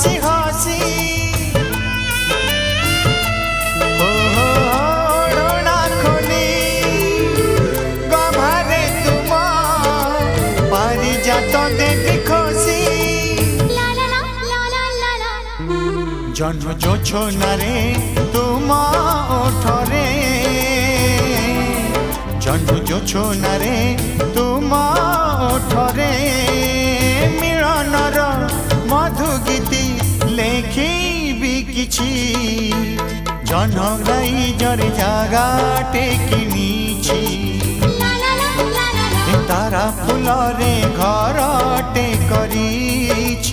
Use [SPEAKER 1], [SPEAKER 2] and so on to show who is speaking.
[SPEAKER 1] हसी हसी ओढ़ना खोली गभारे तुम पारिजात देखी खोसी जन्म जोछना रे तुम ओठरे जन्म जोछना रे तुम ओठरे मिलनर मधु गीति लेखी किछि जनगाई जरे जागा टेकिनीछि तारा फुलरे घर टे करी।